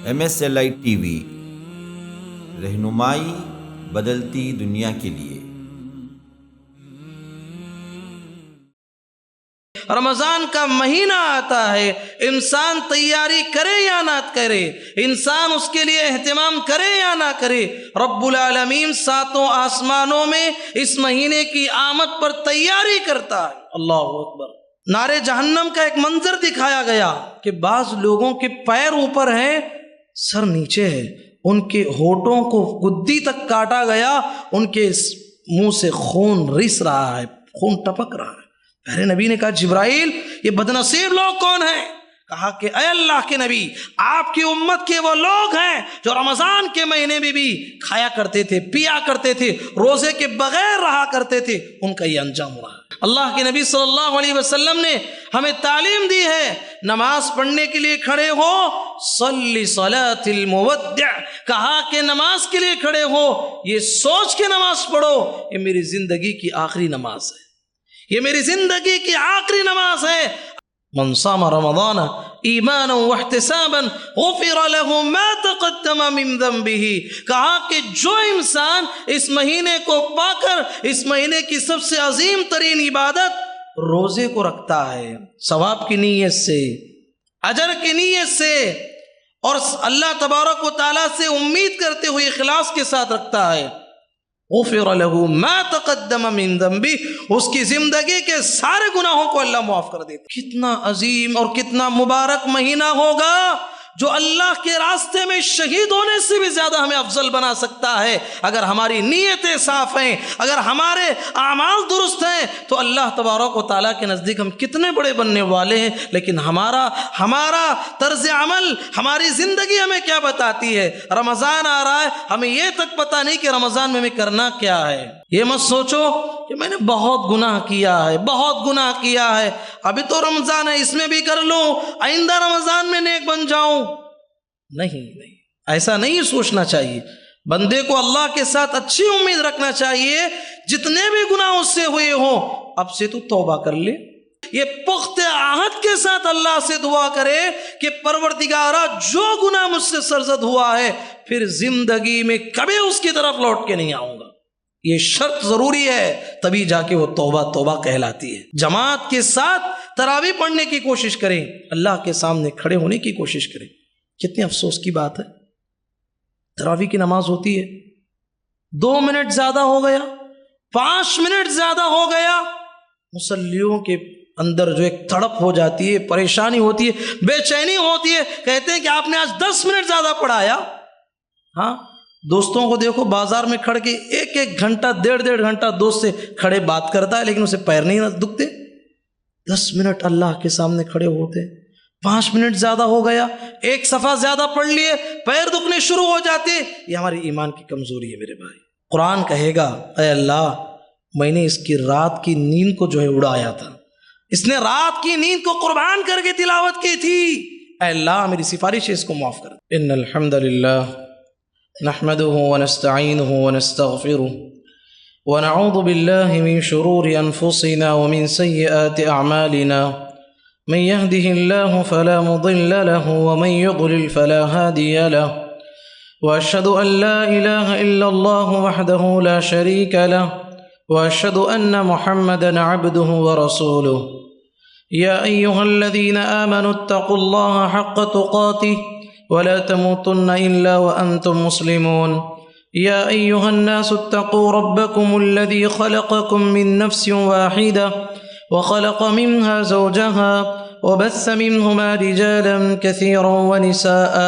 MSLI TV، رہنمائی بدلتی دنیا کے لیے۔ رمضان کا مہینہ آتا ہے، انسان تیاری کرے یا نہ کرے، انسان اس کے لیے اہتمام کرے یا نہ کرے، رب العالمین ساتوں آسمانوں میں اس مہینے کی آمد پر تیاری کرتا ہے۔ اللہ اکبر۔ نارے جہنم کا ایک منظر دکھایا گیا کہ بعض لوگوں کے پیر اوپر ہیں، سر نیچے ہے، ان کے ہونٹوں کو گدی تک کاٹا گیا، ان کے منہ سے خون رس رہا ہے، خون ٹپک رہا ہے۔ پیارے نبی نے کہا جبرائیل یہ بدنصیب لوگ کون ہیں؟ کہا کہ اے اللہ کے نبی، آپ کی امت کے وہ لوگ ہیں جو رمضان کے مہینے میں بھی کھایا کرتے تھے، پیا کرتے تھے، روزے کے بغیر رہا کرتے تھے، ان کا یہ انجام ہوا۔ اللہ کے نبی صلی اللہ علیہ وسلم نے ہمیں تعلیم دی ہے، نماز پڑھنے کے لیے کھڑے ہو، صلی صلاۃ المودع، کہا کہ نماز کے لیے کھڑے ہو، یہ سوچ کے نماز پڑھو یہ میری زندگی کی آخری نماز ہے، یہ میری زندگی کی آخری نماز ہے۔ من صام رمضان ایمانا واحتسابا غفر له ما تقدم من ذنبه، کہا کہ جو انسان اس مہینے کو پا کر اس مہینے کی سب سے عظیم ترین عبادت روزے کو رکھتا ہے، ثواب کی نیت سے، اجر کی نیت سے، اور اللہ تبارک و تعالیٰ سے امید کرتے ہوئے اخلاص کے ساتھ رکھتا ہے، غفر له ما تقدم من ذنبه، اس کی زندگی کے سارے گناہوں کو اللہ معاف کر دیتا۔ کتنا عظیم اور کتنا مبارک مہینہ ہوگا جو اللہ کے راستے میں شہید ہونے سے بھی زیادہ ہمیں افضل بنا سکتا ہے۔ اگر ہماری نیتیں صاف ہیں، اگر ہمارے اعمال درست ہیں، تو اللہ تبارک و تعالیٰ کے نزدیک ہم کتنے بڑے بننے والے ہیں۔ لیکن ہمارا طرز عمل، ہماری زندگی ہمیں کیا بتاتی ہے؟ رمضان آ رہا ہے، ہمیں یہ تک پتہ نہیں کہ رمضان میں ہمیں کرنا کیا ہے۔ یہ مت سوچو کہ میں نے بہت گناہ کیا ہے، بہت گناہ کیا ہے، ابھی تو رمضان ہے، اس میں بھی کر لوں، آئندہ رمضان میں نیک بن جاؤں۔ نہیں، ایسا نہیں سوچنا چاہیے۔ بندے کو اللہ کے ساتھ اچھی امید رکھنا چاہیے، جتنے بھی گناہ اس سے ہوئے ہوں اب سے تو توبہ کر لے۔ یہ پختہ عہد کے ساتھ اللہ سے دعا کرے کہ پروردگارا جو گناہ مجھ سے سرزد ہوا ہے پھر زندگی میں کبھی اس کی طرف لوٹ کے نہیں آؤں گا۔ یہ شرط ضروری ہے، تبھی جا کے وہ توبہ کہلاتی ہے۔ جماعت کے ساتھ تراویح پڑھنے کی کوشش کریں، اللہ کے سامنے کھڑے ہونے کی کوشش کریں۔ کتنی افسوس کی بات ہے، تراویح کی نماز ہوتی ہے، 2 منٹ زیادہ ہو گیا، 5 منٹ زیادہ ہو گیا، مصلیوں کے اندر جو ایک تڑپ ہو جاتی ہے، پریشانی ہوتی ہے، بے چینی ہوتی ہے، کہتے ہیں کہ آپ نے آج 10 منٹ زیادہ پڑھایا۔ ہاں، دوستوں کو دیکھو بازار میں کھڑ کے ایک گھنٹہ، ڈیڑھ گھنٹہ دوست سے کھڑے بات کرتا ہے، لیکن اسے پیر نہیں دکھتے۔ 10 منٹ اللہ کے سامنے کھڑے ہوتے، 5 منٹ زیادہ ہو گیا، 1 صفحہ زیادہ پڑھ لیے، پیر دکھنے شروع ہو جاتے۔ یہ ہماری ایمان کی کمزوری ہے میرے بھائی۔ قرآن کہے گا اے اللہ، میں نے اس کی رات کی نیند کو جو ہے اڑایا تھا، اس نے رات کی نیند کو قربان کر کے تلاوت کی تھی، اے اللہ میری سفارش ہے، اس کو معاف کر۔ ان الحمد للہ نحمده ونستعینه ونستغفره ونعوذ بالله من شرور انفسنا ومن سيئات اعمالنا، من يهده الله فلا مضل له ومن يضلل فلا هادي له، واشهد ان لا اله الا الله وحده لا شريك له، واشهد ان محمدا عبده ورسوله، يا ايها الذين امنوا اتقوا الله حق تقاته ولا تموتن إلا وأنتم مسلمون، يا أيها الناس اتقوا ربكم الذي خلقكم من نفس واحدة وخلق منها زوجها وبث منهما رجالا كثيرا ونساء،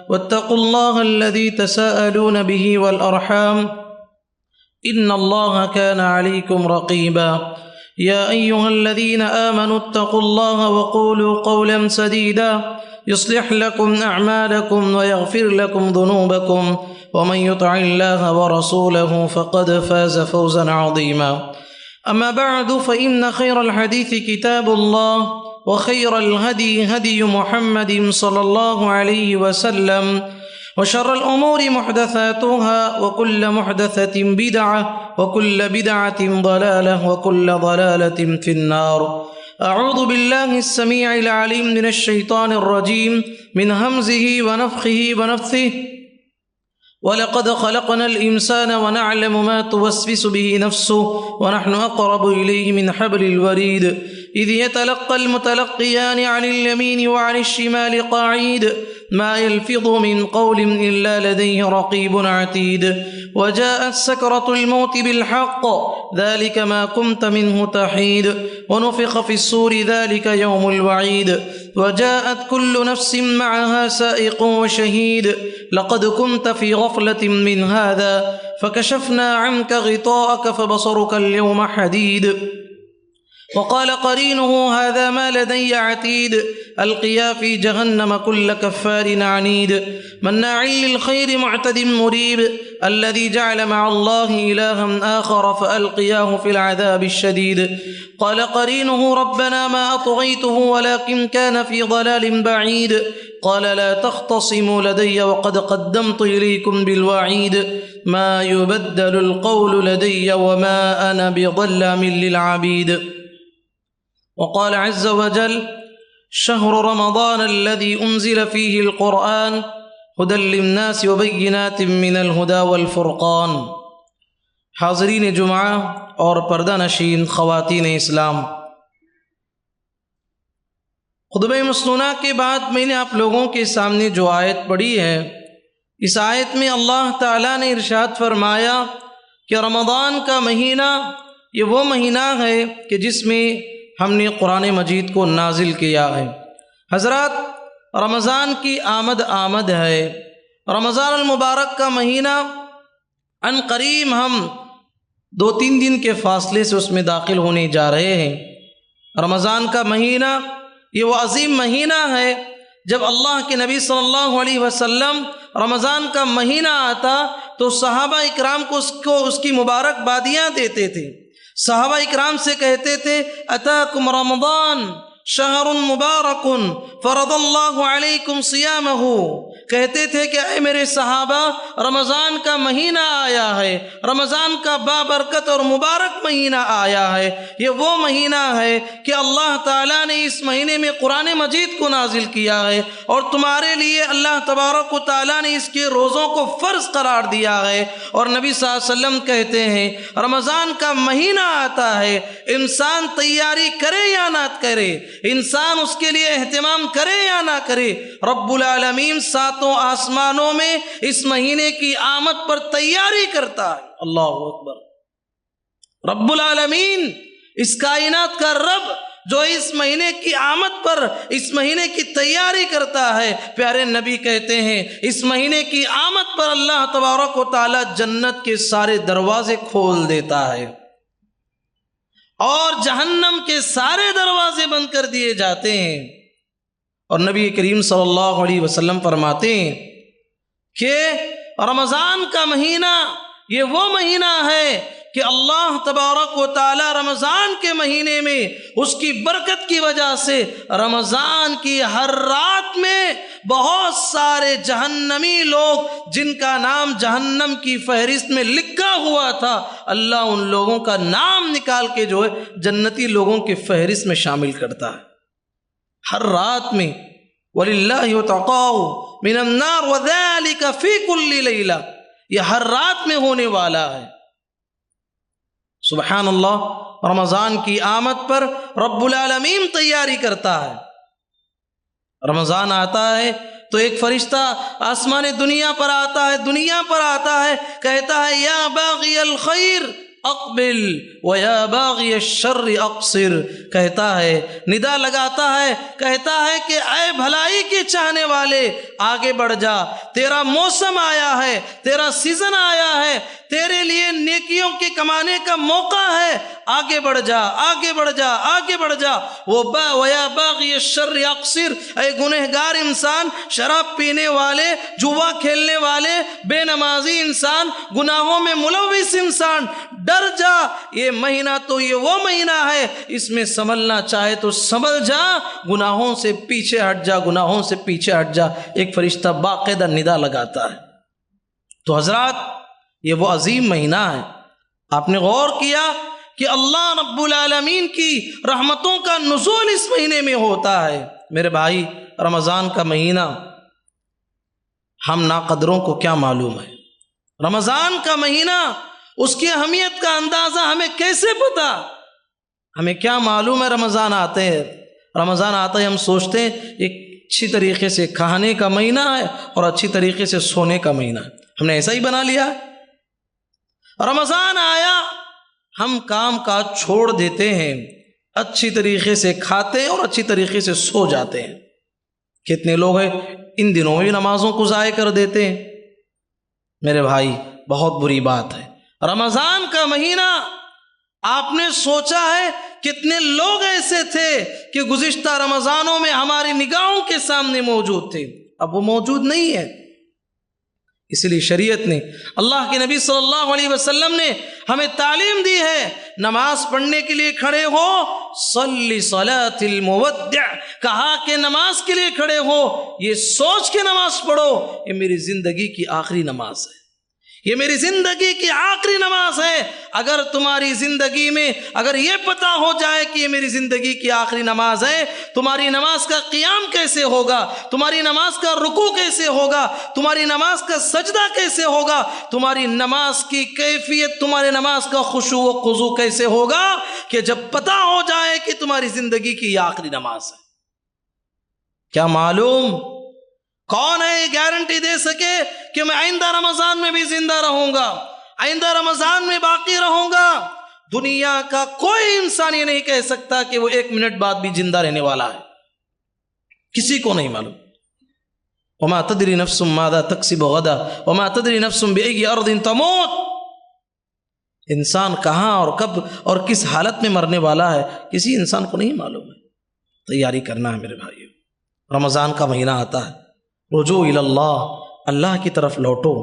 واتقوا الله الذي تساءلون به والأرحام إن الله كان عليكم رقيبا، يا أيها الذين آمنوا اتقوا الله وقولوا قولا سديدا يصلح لكم أعمالكم ويغفر لكم ذنوبكم، ومن يطع الله ورسوله فقد فاز فوزا عظيما، أما بعد فإن خير الحديث كتاب الله، وخير الهدي هدي محمد صلى الله عليه وسلم، وشر الأمور محدثاتها، وكل محدثة بدعة، وكل بدعة ضلالة، وكل ضلالة في النار۔ اعوذ باللہ السمیع العلیم من الشیطان الرجیم من ہمزہ ونفخہ ونفثہ وَلَقَدْ خَلَقْنَا الْإِنسَانَ وَنَعْلَمُ مَا تُوَسْوِسُ بِهِ نَفْسُهُ وَنَحْنُ أَقْرَبُ إِلَيْهِ مِنْ حَبْلِ الْوَرِيدِ إِذْ يَتَلَقَّى الْمُتَلَقِّيَانِ عَنِ الْيَمِينِ وَعَنِ الشِّمَالِ قَعِيدٌ مَا يَلْفِظُ مِنْ قَوْلٍ إِلَّا لَدَيْهِ رَقِيبٌ عَتِيدٌ وَجَاءَتْ سَكْرَةُ الْمَوْتِ بِالْحَقِّ ذَلِكَ مَا كُنْتَ مِنْهُ تَحِيدُ وَنُفِخَ فِي الصُّورِ ذَلِكَ يَوْمُ الْوَعِيدِ وجاءت كل نفس معها سائق وشهيد لقد كنت في غفلة من هذا فكشفنا عنك غطاءك فبصرك اليوم حديد وقال قرينه هذا ما لدي عتيد القيا في جهنم كل كفار عنيد مناع للخير معتد مريب الذي جعل مع الله إلها آخر فألقياه في العذاب الشديد قال قرينه ربنا ما أطغيته ولكن كان في ضلال بعيد قال لا تختصموا لدي وقد قدمت إليكم بالوعيد ما يبدل القول لدي وما أنا بظلام للعبيد وقال عز وجل شهر رمضان الذي أنزل فيه القرآن هدى للناس وبينات من الهدى والفرقان حاضرین جمعہ اور پردہ نشین خواتین اسلام، خطبہ مسنونہ کے بعد میں نے آپ لوگوں کے سامنے جو آیت پڑھی ہے، اس آیت میں اللہ تعالیٰ نے ارشاد فرمایا کہ رمضان کا مہینہ یہ وہ مہینہ ہے کہ جس میں ہم نے قرآن مجید کو نازل کیا ہے۔ حضرات، رمضان کی آمد ہے، رمضان المبارک کا مہینہ ان قریب ہم 2-3 دن کے فاصلے سے اس میں داخل ہونے جا رہے ہیں۔ رمضان کا مہینہ یہ وہ عظیم مہینہ ہے جب اللہ کے نبی صلی اللہ علیہ وسلم رمضان کا مہینہ آتا تو صحابہ اکرام کو اس کی مبارکبادیاں دیتے تھے۔ صحابہ اکرام سے کہتے تھے اتاکم رمضان شہر مبارک فرض اللہ علیکم صیامہ، کہتے تھے کہ اے میرے صحابہ، رمضان کا مہینہ آیا ہے، رمضان کا بابرکت اور مبارک مہینہ آیا ہے۔ یہ وہ مہینہ ہے کہ اللہ تعالیٰ نے اس مہینے میں قرآن مجید کو نازل کیا ہے اور تمہارے لیے اللہ تبارک و تعالیٰ نے اس کے روزوں کو فرض قرار دیا ہے۔ اور نبی صلی اللہ علیہ وسلم کہتے ہیں رمضان کا مہینہ آتا ہے، انسان تیاری کرے یا نہ کرے، انسان اس کے لیے اہتمام کرے یا نہ کرے، رب العالمین ساتوں آسمانوں میں اس مہینے کی آمد پر تیاری کرتا ہے۔ اللہ اکبر! رب العالمین، اس کائنات کا رب جو اس مہینے کی آمد پر، اس مہینے کی تیاری کرتا ہے، پیارے نبی کہتے ہیں اس مہینے کی آمد پر اللہ تبارک و تعالی جنت کے سارے دروازے کھول دیتا ہے اور جہنم کے سارے دروازے بند کر دیے جاتے ہیں۔ اور نبی کریم صلی اللہ علیہ وسلم فرماتے ہیں کہ رمضان کا مہینہ یہ وہ مہینہ ہے کہ اللہ تبارک و تعالی رمضان کے مہینے میں اس کی برکت کی وجہ سے رمضان کی ہر رات میں بہت سارے جہنمی لوگ جن کا نام جہنم کی فہرست میں لکھا ہوا تھا، اللہ ان لوگوں کا نام نکال کے جو ہے جنتی لوگوں کی فہرست میں شامل کرتا ہے ہر رات میں۔ وَلِلَّهِ يُتَقَاءُ مِنَ النَّارِ وَذَلِكَ فِي كُلِّ لَيْلَةٍ، یہ ہر رات میں ہونے والا ہے۔ سبحان اللہ! رمضان کی آمد پر رب العالمین تیاری کرتا ہے۔ رمضان آتا ہے تو ایک فرشتہ آسمان دنیا پر آتا ہے، کہتا ہے یا باغی الخیر اقبل ویا باغی الشر اقصر، کہتا ہے، ندا لگاتا ہے، کہتا ہے کہ اے بھلائی کے چاہنے والے آگے بڑھ جا، تیرا موسم آیا ہے، تیرا سیزن آیا ہے، تیرے لیے نیکیوں کے کمانے کا موقع ہے، آگے بڑھ جا، آگے بڑھ جا، آگے بڑھ جا۔ وَيَا بَاغِيَ الشَّرِّ اقصر، اے گنہگار انسان، شراب پینے والے، جوا کھیلنے والے، بے نمازی انسان، گناہوں میں ملوث انسان، ڈر جا، یہ مہینہ تو یہ وہ مہینہ ہے، اس میں سنبھلنا چاہے تو سنبھل جا، گناہوں سے پیچھے ہٹ جا، گناہوں سے پیچھے ہٹ جا۔ ایک فرشتہ باقاعدہ ندا لگاتا ہے۔ تو حضرات، یہ وہ عظیم مہینہ ہے۔ آپ نے غور کیا کہ اللہ رب العالمین کی رحمتوں کا نزول اس مہینے میں ہوتا ہے۔ میرے بھائی، رمضان کا مہینہ ہم ناقدروں کو کیا معلوم ہے؟ رمضان کا مہینہ، اس کی اہمیت کا اندازہ ہمیں کیسے پتا؟ ہمیں کیا معلوم ہے رمضان آتے ہیں؟ رمضان آتا ہے ہم سوچتے ہیں ایک اچھی طریقے سے کھانے کا مہینہ ہے اور اچھی طریقے سے سونے کا مہینہ ہے، ہم نے ایسا ہی بنا لیا ہے۔ رمضان آیا، ہم کام کاج چھوڑ دیتے ہیں، اچھی طریقے سے کھاتے ہیں اور اچھی طریقے سے سو جاتے ہیں۔ کتنے لوگ ہیں ان دنوں میں نمازوں کو ضائع کر دیتے ہیں۔ میرے بھائی، بہت بری بات ہے۔ رمضان کا مہینہ، آپ نے سوچا ہے کتنے لوگ ایسے تھے کہ گزشتہ رمضانوں میں ہماری نگاہوں کے سامنے موجود تھے، اب وہ موجود نہیں ہے۔ اس لیے شریعت نے، اللہ کے نبی صلی اللہ علیہ وسلم نے ہمیں تعلیم دی ہے، نماز پڑھنے کے لیے کھڑے ہو، صلی صلاۃ المودع، کہا کہ نماز کے لیے کھڑے ہو، یہ سوچ کے نماز پڑھو یہ میری زندگی کی آخری نماز ہے، یہ میری زندگی کی آخری نماز ہے۔ اگر تمہاری زندگی میں اگر یہ پتا ہو جائے کہ یہ میری زندگی کی آخری نماز ہے، تمہاری نماز کا قیام کیسے ہوگا، تمہاری نماز کا رکوع کیسے ہوگا، تمہاری نماز کا سجدہ کیسے ہوگا، تمہاری نماز کی کیفیت، تمہاری نماز کا خشوع و خضوع کیسے ہوگا، کہ جب پتا ہو جائے کہ تمہاری زندگی کی یہ آخری نماز ہے۔ کیا معلوم کون ہے یہ گارنٹی دے سکے کہ میں آئندہ رمضان میں بھی زندہ رہوں گا، آئندہ رمضان میں باقی رہوں گا؟ دنیا کا کوئی انسان یہ نہیں کہہ سکتا کہ وہ 1 منٹ بعد بھی زندہ رہنے والا ہے، کسی کو نہیں معلوم۔ وما تدری نفس ماذا تکسب غدا وما تدری نفس بأي ارض تموت، انسان کہاں اور کب اور کس حالت میں مرنے والا ہے کسی انسان کو نہیں معلوم ہے۔ تیاری کرنا ہے میرے بھائیو، رمضان کا مہینہ آتا ہے، رجوع الی اللہ، اللہ کی طرف لوٹو،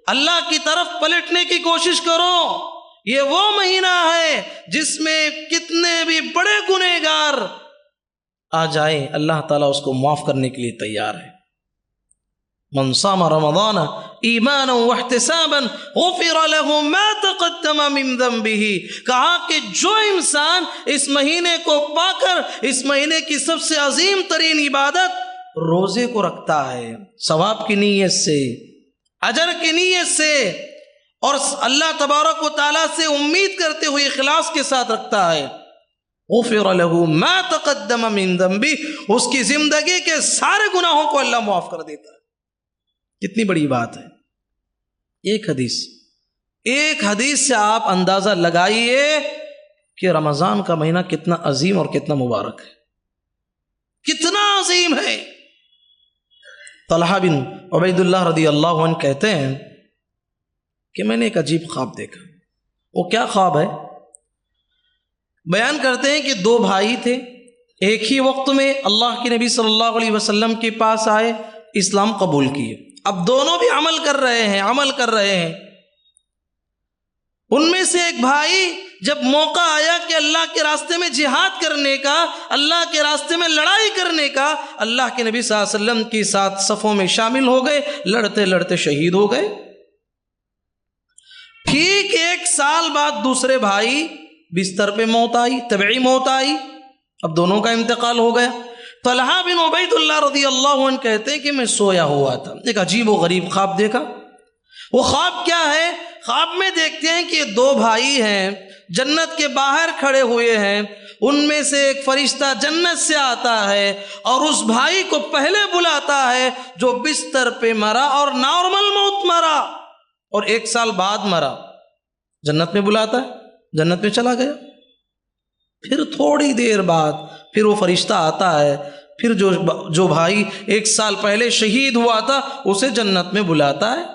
اللہ کی طرف پلٹنے کی کوشش کرو۔ یہ وہ مہینہ ہے جس میں کتنے بھی بڑے گنہگار آ جائیں اللہ تعالیٰ اس کو معاف کرنے کے لیے تیار ہے۔ من صام رمضان ایمانا واحتسابا غفر له ما تقدم من ذنبه، کہا کہ جو انسان اس مہینے کو پا کر اس مہینے کی سب سے عظیم ترین عبادت روزے کو رکھتا ہے، ثواب کی نیت سے، اجر کی نیت سے، اور اللہ تبارک و تعالیٰ سے امید کرتے ہوئے اخلاص کے ساتھ رکھتا ہے، غفر له ما تقدم من ذنبه، اس کی زندگی کے سارے گناہوں کو اللہ معاف کر دیتا ہے۔ کتنی بڑی بات ہے۔ ایک حدیث سے آپ اندازہ لگائیے کہ رمضان کا مہینہ کتنا عظیم اور کتنا مبارک ہے، کتنا عظیم ہے۔ طلحہ بن عبید اللہ رضی اللہ عنہ کہتے ہیں کہ میں نے ایک عجیب خواب دیکھا۔ وہ کیا خواب ہے؟ بیان کرتے ہیں کہ 2 بھائی تھے، ایک ہی وقت میں اللہ کے نبی صلی اللہ علیہ وسلم کے پاس آئے، اسلام قبول کیے۔ اب دونوں بھی عمل کر رہے ہیں۔ ان میں سے ایک بھائی جب موقع آیا کہ اللہ کے راستے میں جہاد کرنے کا، اللہ کے راستے میں لڑائی کرنے کا، اللہ کے نبی صلی اللہ علیہ وسلم کی ساتھ صفوں میں شامل ہو گئے، لڑتے لڑتے شہید ہو گئے۔ ٹھیک 1 سال بعد دوسرے بھائی بستر پہ موت آئی، طبعی موت آئی، اب دونوں کا انتقال ہو گیا۔ طلحہ بن عبید اللہ رضی اللہ عنہ کہتے ہیں کہ میں سویا ہوا تھا، ایک عجیب و غریب خواب دیکھا۔ وہ خواب کیا ہے؟ خواب میں دیکھتے ہیں کہ 2 بھائی ہیں، جنت کے باہر کھڑے ہوئے ہیں، ان میں سے ایک فرشتہ جنت سے آتا ہے اور اس بھائی کو پہلے بلاتا ہے جو بستر پہ مرا اور نارمل موت مرا اور 1 سال بعد مرا، جنت میں بلاتا ہے، جنت میں چلا گیا۔ پھر تھوڑی دیر بعد پھر وہ فرشتہ آتا ہے، پھر جو بھائی 1 سال پہلے شہید ہوا تھا اسے جنت میں بلاتا ہے۔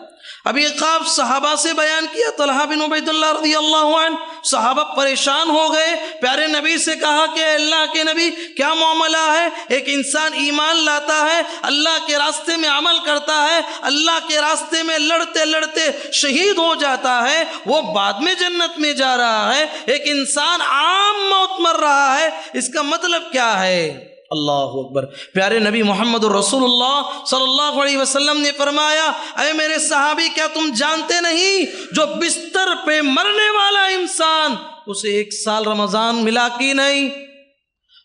اب یہ خواب صحابہ سے بیان کیا، طلحہ بن عبید اللہ رضی اللہ عنہ، صحابہ پریشان ہو گئے، پیارے نبی سے کہا کہ اے اللہ کے نبی کیا معاملہ ہے؟ ایک انسان ایمان لاتا ہے، اللہ کے راستے میں عمل کرتا ہے، اللہ کے راستے میں لڑتے لڑتے شہید ہو جاتا ہے، وہ بعد میں جنت میں جا رہا ہے، ایک انسان عام موت مر رہا ہے، اس کا مطلب کیا ہے؟ اللہ اکبر. پیارے نبی محمد رسول اللہ صلی اللہ علیہ وسلم نے فرمایا اے میرے صحابی کیا تم جانتے نہیں جو بستر پہ مرنے والا انسان اسے 1 سال رمضان ملا کی نہیں,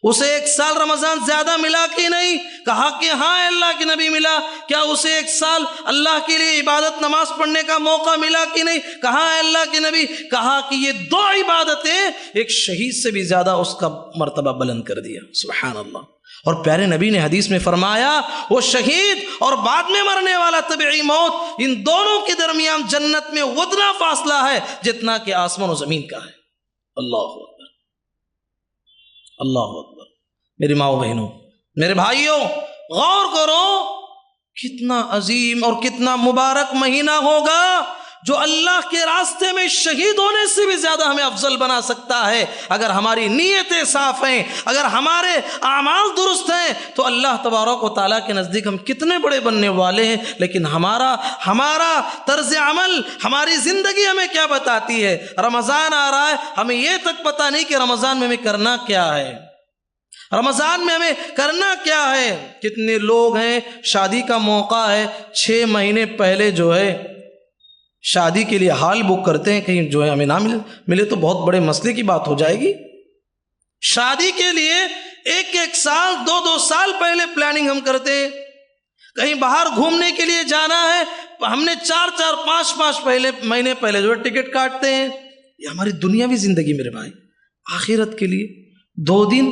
اسے 1 سال رمضان زیادہ ملا کی نہیں؟ کہا کہ ہاں اللہ کے نبی ملا. کیا اسے 1 سال اللہ کے لیے عبادت نماز پڑھنے کا موقع ملا کہ نہیں؟ کہا اللہ کے نبی. کہا کہ یہ 2 عبادتیں ایک شہید سے بھی زیادہ اس کا مرتبہ بلند کر دیا. سبحان اللہ. اور پیارے نبی نے حدیث میں فرمایا وہ شہید اور بعد میں مرنے والا طبعی موت, ان دونوں کے درمیان جنت میں اتنا فاصلہ ہے جتنا کہ آسمان و زمین کا ہے. اللہ اکبر, اللہ اکبر. میری ماں و بہنوں, میرے بھائیوں, غور کرو کتنا عظیم اور کتنا مبارک مہینہ ہوگا جو اللہ کے راستے میں شہید ہونے سے بھی زیادہ ہمیں افضل بنا سکتا ہے. اگر ہماری نیتیں صاف ہیں, اگر ہمارے اعمال درست ہیں تو اللہ تبارک و تعالیٰ کے نزدیک ہم کتنے بڑے بننے والے ہیں. لیکن ہمارا طرز عمل, ہماری زندگی ہمیں کیا بتاتی ہے؟ رمضان آ رہا ہے, ہمیں یہ تک پتہ نہیں کہ رمضان میں ہمیں کرنا کیا ہے, رمضان میں ہمیں کرنا کیا ہے. کتنے لوگ ہیں شادی کا موقع ہے 6 مہینے پہلے جو ہے شادی کے لیے ہال بک کرتے ہیں, کہیں جو ہے ہمیں نہ ملے تو بہت بڑے مسئلے کی بات ہو جائے گی. شادی کے لیے 1 سال 2 سال پہلے پلاننگ ہم کرتے ہیں. کہیں باہر گھومنے کے لیے جانا ہے, ہم نے 4 5 مہینے پہلے جو ہے ٹکٹ کاٹتے ہیں. یہ ہماری دنیاوی زندگی میرے بھائی. آخرت کے لیے 2 دن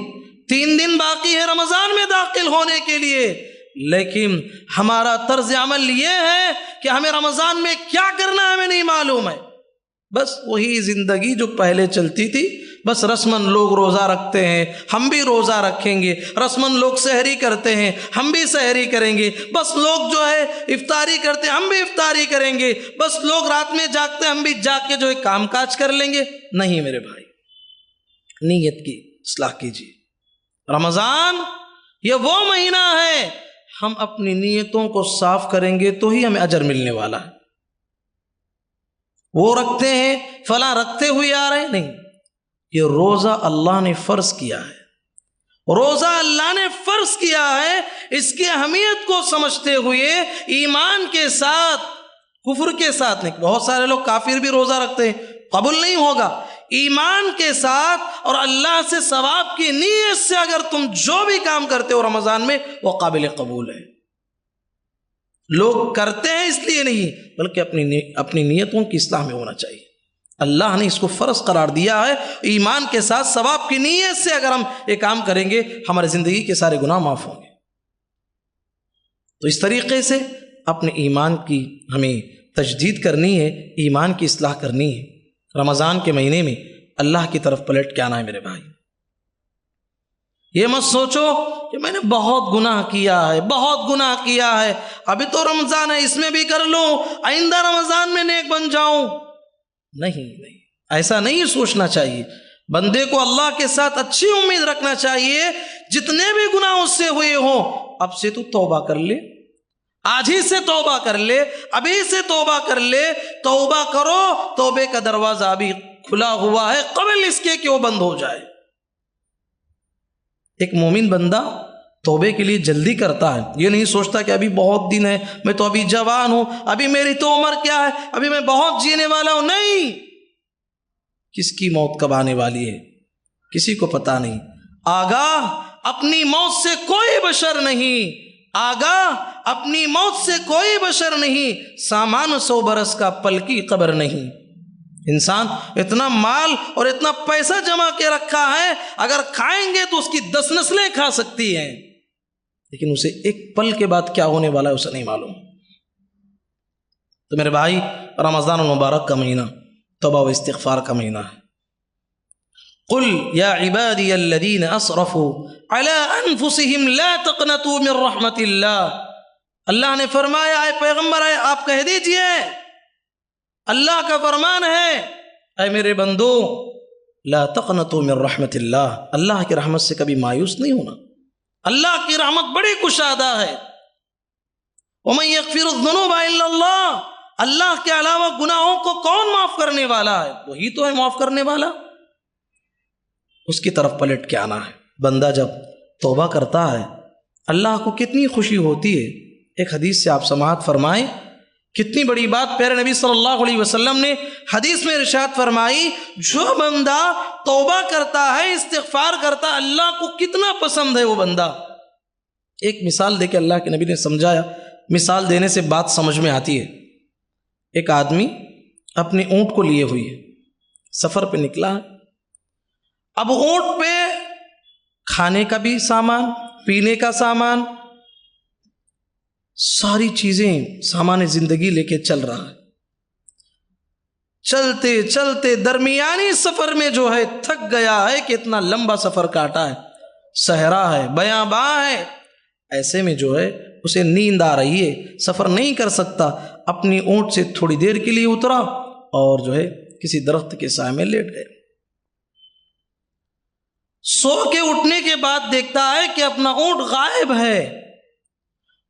3 دن باقی ہے رمضان میں داخل ہونے کے لیے, لیکن ہمارا طرز عمل یہ ہے کہ ہمیں رمضان میں کیا کرنا ہے ہمیں نہیں معلوم ہے. بس وہی زندگی جو پہلے چلتی تھی. بس رسماً لوگ روزہ رکھتے ہیں, ہم بھی روزہ رکھیں گے. رسماً لوگ سحری کرتے ہیں, ہم بھی سحری کریں گے. بس لوگ جو ہے افطاری کرتے ہیں, ہم بھی افطاری کریں گے. بس لوگ رات میں جاگتے ہیں, ہم بھی جاگ کے جو ہے کام کاج کر لیں گے. نہیں میرے بھائی, نیت کی اصلاح کیجیے. رمضان یہ وہ مہینہ ہے, ہم اپنی نیتوں کو صاف کریں گے تو ہی ہمیں اجر ملنے والا ہے. وہ رکھتے ہیں فلاں رکھتے ہوئے آ رہے, نہیں. یہ روزہ اللہ نے فرض کیا ہے, روزہ اللہ نے فرض کیا ہے. اس کی اہمیت کو سمجھتے ہوئے ایمان کے ساتھ, کفر کے ساتھ نہیں. بہت سارے لوگ کافر بھی روزہ رکھتے ہیں, قبول نہیں ہوگا. ایمان کے ساتھ اور اللہ سے ثواب کی نیت سے اگر تم جو بھی کام کرتے ہو رمضان میں وہ قابل قبول ہے. لوگ کرتے ہیں اس لیے نہیں, بلکہ اپنی نیتوں کی اصلاح میں ہونا چاہیے. اللہ نے اس کو فرض قرار دیا ہے. ایمان کے ساتھ ثواب کی نیت سے اگر ہم یہ کام کریں گے ہماری زندگی کے سارے گناہ معاف ہوں گے. تو اس طریقے سے اپنے ایمان کی ہمیں تجدید کرنی ہے, ایمان کی اصلاح کرنی ہے. رمضان کے مہینے میں اللہ کی طرف پلٹ کے آنا ہے میرے بھائی. یہ مت سوچو کہ میں نے بہت گناہ کیا ہے, بہت گناہ کیا ہے, ابھی تو رمضان ہے اس میں بھی کر لوں, آئندہ رمضان میں نیک بن جاؤں. نہیں, ایسا نہیں سوچنا چاہیے. بندے کو اللہ کے ساتھ اچھی امید رکھنا چاہیے. جتنے بھی گناہ اس سے ہوئے ہوں اب سے تو توبہ کر لے, آج ہی سے توبہ کر لے, ابھی سے توبہ کر لے. توبہ کرو, توبے کا دروازہ ابھی کھلا ہوا ہے, قبل اس کے کہ وہ بند ہو جائے. ایک مومن بندہ توبے کے لیے جلدی کرتا ہے, یہ نہیں سوچتا کہ ابھی بہت دن ہے, میں تو ابھی جوان ہوں, ابھی میری تو عمر کیا ہے, ابھی میں بہت جینے والا ہوں. نہیں, کس کی موت کب آنے والی ہے کسی کو پتا نہیں. آگاہ اپنی موت سے کوئی بشر نہیں, آگاہ اپنی موت سے کوئی بشر نہیں. سامان 100 برس کا پل کی قبر نہیں. انسان اتنا مال اور اتنا پیسہ جمع کے رکھا ہے, اگر کھائیں گے تو اس کی 10 نسلیں کھا سکتی ہیں, لیکن اسے ایک پل کے بعد کیا ہونے والا ہے اسے نہیں معلوم. تو میرے بھائی, رمضان المبارک کا مہینہ توبہ و استغفار کا مہینہ ہے. قل یا عبادی الذین اسرفوا علی انفسہم لا تقنطوا من رحمت اللہ. اللہ نے فرمایا اے پیغمبر ہے آپ کہہ دیجئے, اللہ کا فرمان ہے اے میرے بندو لا تقنطوا من رحمت اللہ, اللہ کی رحمت سے کبھی مایوس نہیں ہونا. اللہ کی رحمت بڑی کشادہ ہے. ومن یغفر الذنوب الا اللہ, اللہ کے علاوہ گناہوں کو کون معاف کرنے والا ہے؟ وہی تو ہے معاف کرنے والا. اس کی طرف پلٹ کے آنا ہے. بندہ جب توبہ کرتا ہے اللہ کو کتنی خوشی ہوتی ہے۔ ایک حدیث سے آپ سماعت فرمائیں، کتنی بڑی بات پیارے نبی صلی اللہ علیہ وسلم نے حدیث میں ارشاد فرمائی، جو بندہ توبہ کرتا ہے، استغفار کرتا ہے، اللہ کو کتنا پسند ہے وہ بندہ۔ ایک مثال دے کے اللہ کے نبی نے سمجھایا، مثال دینے سے بات سمجھ میں آتی ہے۔ ایک آدمی اپنی اونٹ کو لیے ہوئی ہے، سفر پہ نکلا ہے، اب اونٹ پہ کھانے کا بھی سامان، پینے کا سامان، ساری چیزیں، سامان زندگی لے کے چل رہا ہے۔ چلتے چلتے درمیانی سفر میں جو ہے تھک گیا ہے کہ اتنا لمبا سفر کاٹا ہے، صحرا ہے، بیاباں ہے، ایسے میں جو ہے اسے نیند آ رہی ہے، سفر نہیں کر سکتا، اپنی اونٹ سے تھوڑی دیر کے لیے اترا اور جو ہے کسی درخت کے سائے میں لیٹ گئے۔ سو کے اٹھنے کے بعد دیکھتا ہے کہ اپنا اونٹ غائب ہے،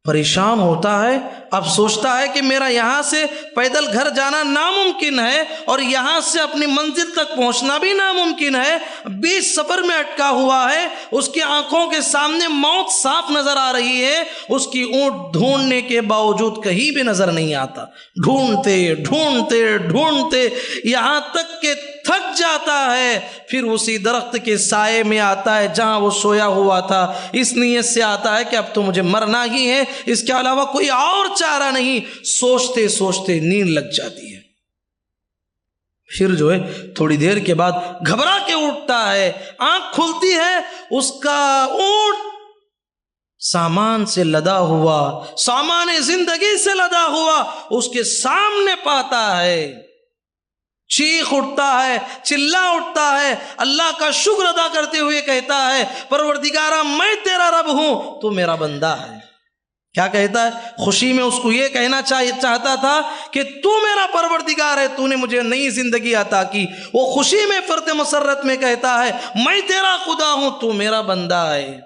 پریشان ہوتا ہے، اب سوچتا ہے کہ میرا یہاں سے پیدل گھر جانا ناممکن ہے اور یہاں سے اپنی منزل تک پہنچنا بھی ناممکن ہے، بیچ سفر میں اٹکا ہوا ہے، اس کی آنکھوں کے سامنے موت صاف نظر آ رہی ہے، اس کی اونٹ ڈھونڈنے کے باوجود کہیں بھی نظر نہیں آتا، ڈھونڈتے ڈھونڈتے ڈھونڈتے یہاں تک کہ تھک جاتا ہے، پھر اسی درخت کے سائے میں آتا ہے جہاں وہ سویا ہوا تھا، اس نیت سے آتا ہے کہ اب تو مجھے مرنا ہی ہے، اس کے علاوہ کوئی اور چارہ نہیں، سوچتے سوچتے نیند لگ جاتی ہے۔ پھر جو ہے تھوڑی دیر کے بعد گھبرا کے اٹھتا ہے، آنکھ کھلتی ہے، اس کا اونٹ سامان سے لدا ہوا، سامان زندگی سے لدا ہوا اس کے سامنے پاتا ہے، چیخ اٹھتا ہے، چلا اٹھتا ہے، اللہ کا شکر ادا کرتے ہوئے کہتا ہے، پروردگارا میں تیرا رب ہوں، تو میرا بندہ ہے۔ کیا کہتا ہے؟ خوشی میں اس کو یہ کہنا چاہتا تھا کہ تو میرا پروردگار ہے، تو نے مجھے نئی زندگی عطا کی، وہ خوشی میں فرت مسرت میں کہتا ہے میں تیرا خدا ہوں، تو میرا بندہ ہے۔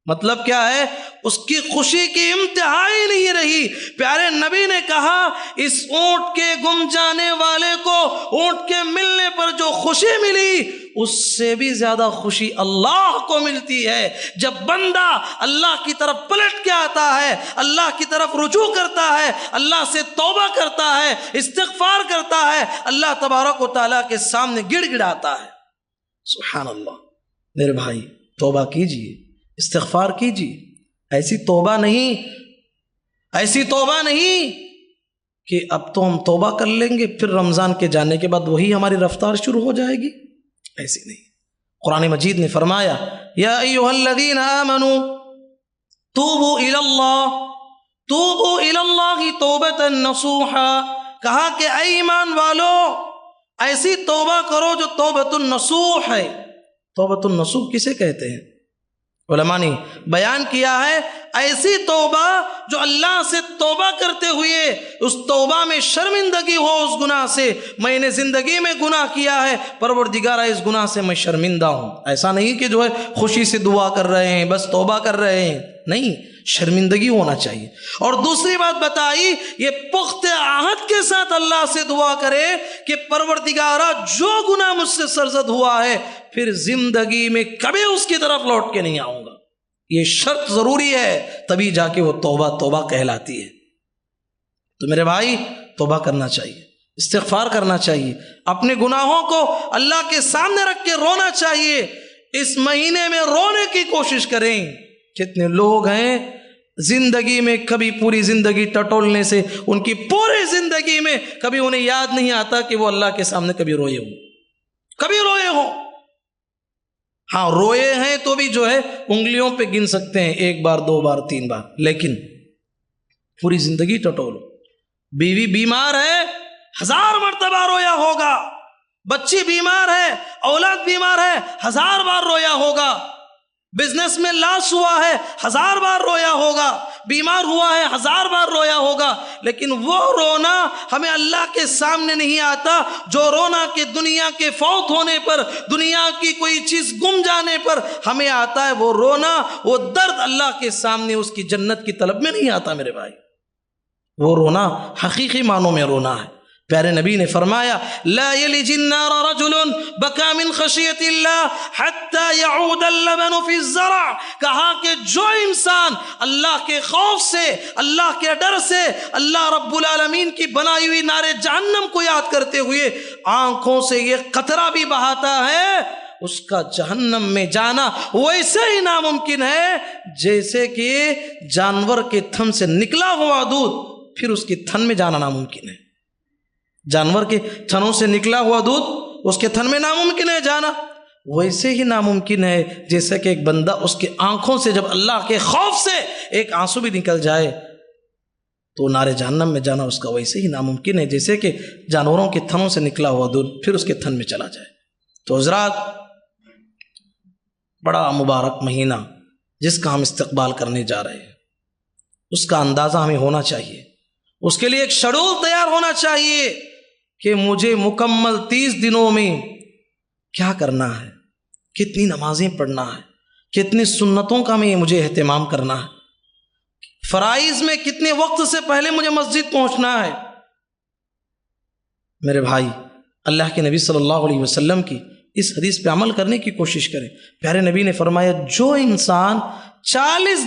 مطلب کیا ہے؟ اس کی خوشی کی انتہا ہی نہیں رہی۔ پیارے نبی نے کہا اس اونٹ کے گم جانے والے کو اونٹ کے ملنے پر جو خوشی ملی اس سے بھی زیادہ خوشی اللہ کو ملتی ہے۔ جب بندہ اللہ کی طرف پلٹ کے آتا ہے، اللہ کی طرف رجوع کرتا ہے، اللہ سے توبہ کرتا ہے، استغفار کرتا ہے، اللہ تبارک و تعالیٰ کے سامنے گڑ گڑاتا ہے۔ سبحان اللہ۔ میرے بھائی توبہ کیجئے، استغفار کیجئے، ایسی توبہ نہیں کہ اب تو ہم توبہ کر لیں گے پھر رمضان کے جانے کے بعد وہی ہماری رفتار شروع ہو جائے گی، ایسی نہیں۔ قرآن مجید نے فرمایا یا ایھا الذین آمنوا توبوا الی اللہ توبۃ نصوحا، کہا کہ اے ایمان والو ایسی توبہ کرو جو توبۃ النصوح ہے۔ توبۃ النصوح کسے کہتے ہیں؟ علماء نے بیان کیا ہے ایسی توبہ جو اللہ سے توبہ کرتے ہوئے اس توبہ میں شرمندگی ہو اس گناہ سے، میں نے زندگی میں گناہ کیا ہے، پروردگارا اس گناہ سے میں شرمندہ ہوں۔ ایسا نہیں کہ جو ہے خوشی سے دعا کر رہے ہیں، بس توبہ کر رہے ہیں، نہیں، شرمندگی ہونا چاہیے۔ اور دوسری بات بتائی یہ پختہ عہد کے ساتھ اللہ سے دعا کرے کہ پروردگارا جو گناہ مجھ سے سرزد ہوا ہے پھر زندگی میں کبھی اس کی طرف لوٹ کے نہیں آؤں گا، یہ شرط ضروری ہے، تبھی جا کے وہ توبہ کہلاتی ہے۔ تو میرے بھائی توبہ کرنا چاہیے، استغفار کرنا چاہیے، اپنے گناہوں کو اللہ کے سامنے رکھ کے رونا چاہیے۔ اس مہینے میں رونے کی کوشش کریں۔ کتنے لوگ ہیں زندگی میں کبھی پوری زندگی ٹٹولنے سے ان کی پوری زندگی میں کبھی انہیں یاد نہیں آتا کہ وہ اللہ کے سامنے کبھی روئے ہوں۔ ہاں روئے ہیں تو بھی جو ہے انگلیوں پہ گن سکتے ہیں، 1 بار 2 بار 3 بار، لیکن پوری زندگی ٹٹولو۔ بیوی بیمار ہے 1000 مرتبہ رویا ہوگا، بچی بیمار ہے، اولاد بیمار ہے 1000 بار رویا ہوگا، بزنس میں لاس ہوا ہے 1000 بار رویا ہوگا، بیمار ہوا ہے 1000 بار رویا ہوگا، لیکن وہ رونا ہمیں اللہ کے سامنے نہیں آتا جو رونا کہ دنیا کے فوت ہونے پر، دنیا کی کوئی چیز گم جانے پر ہمیں آتا ہے۔ وہ رونا، وہ درد اللہ کے سامنے اس کی جنت کی طلب میں نہیں آتا میرے بھائی۔ وہ رونا حقیقی معنوں میں رونا ہے، پیارے نبی نے فرمایا لا یلج النار رجل بکا من خشیت اللہ حتی یعود اللبن فی الزرع، کہا کہ جو انسان اللہ کے خوف سے، اللہ کے ڈر سے، اللہ رب العالمین کی بنائی ہوئی نار جہنم کو یاد کرتے ہوئے آنکھوں سے یہ قطرہ بھی بہاتا ہے، اس کا جہنم میں جانا ویسے ہی ناممکن ہے جیسے کہ جانور کے تھن سے نکلا ہوا دودھ پھر اس کی تھن میں جانا ناممکن ہے۔ جانور کے تھنوں سے نکلا ہوا دودھ اس کے تھن میں ناممکن ہے جانا، ویسے ہی ناممکن ہے جیسے کہ ایک بندہ اس کے آنکھوں سے جب اللہ کے خوف سے ایک آنسو بھی نکل جائے تو نار جہنم میں جانا اس کا ویسے ہی ناممکن ہے جیسے کہ جانوروں کے تھنوں سے نکلا ہوا دودھ پھر اس کے تھن میں چلا جائے۔ تو حضرات، بڑا مبارک مہینہ جس کا ہم استقبال کرنے جا رہے ہیں، اس کا اندازہ ہمیں ہونا چاہیے، اس کے لیے ایک شیڈول تیار ہونا چاہیے کہ مجھے مکمل 30 دنوں میں کیا کرنا ہے، کتنی نمازیں پڑھنا ہے، کتنی سنتوں کا مجھے اہتمام کرنا ہے، فرائض میں کتنے وقت سے پہلے مجھے مسجد پہنچنا ہے۔ میرے بھائی، اللہ کے نبی صلی اللہ علیہ وسلم کی اس حدیث پہ عمل کرنے کی کوشش کریں۔ پیارے نبی نے فرمایا جو انسان 40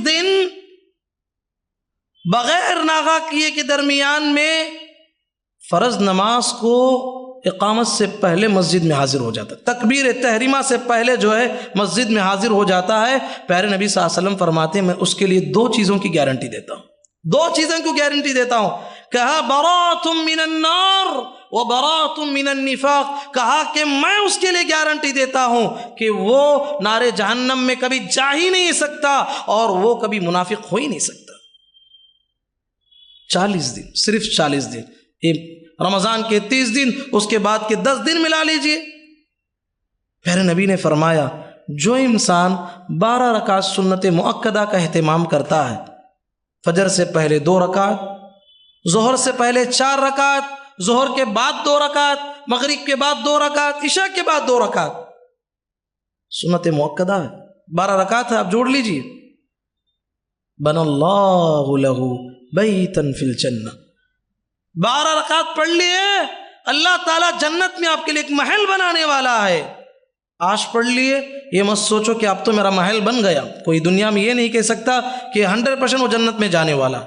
دن بغیر ناغہ کیے کے درمیان میں فرض نماز کو اقامت سے پہلے مسجد میں حاضر ہو جاتا ہے، تکبیر تحریمہ سے پہلے جو ہے مسجد میں حاضر ہو جاتا ہے، پیارے نبی صلی اللہ علیہ وسلم فرماتے ہیں میں اس کے لیے 2 چیزوں کی گارنٹی دیتا ہوں، 2 چیزوں کی گارنٹی دیتا ہوں۔ کہا براۃ من النار و براۃ من النفاق، کہا کہ میں اس کے لیے گارنٹی دیتا ہوں کہ وہ نار جہنم میں کبھی جا ہی نہیں سکتا اور وہ کبھی منافق ہو ہی نہیں سکتا۔ 40 دن، صرف 40 دن، رمضان کے 30 دن، اس کے بعد کے 10 دن ملا لیجئے۔ پیارے نبی نے فرمایا جو انسان 12 رکعت سنت مؤکدہ کا اہتمام کرتا ہے، فجر سے پہلے 2 رکعت، ظہر سے پہلے 4 رکعت، ظہر کے بعد 2 رکعت، مغرب کے بعد 2 رکعت، عشاء کے بعد 2 رکعت، سنت مؤکدہ ہے، 12 رکعت ہے، آپ جوڑ لیجئے۔ بن اللہ لہ بیتن فی الجنہ، 12 رکعت پڑھ لیے، اللہ تعالیٰ جنت میں آپ کے لیے ایک محل بنانے والا ہے۔ آج پڑھ لیے، یہ مت سوچو کہ اب تو میرا محل بن گیا، کوئی دنیا میں یہ نہیں کہہ سکتا کہ 100% وہ جنت میں جانے والا۔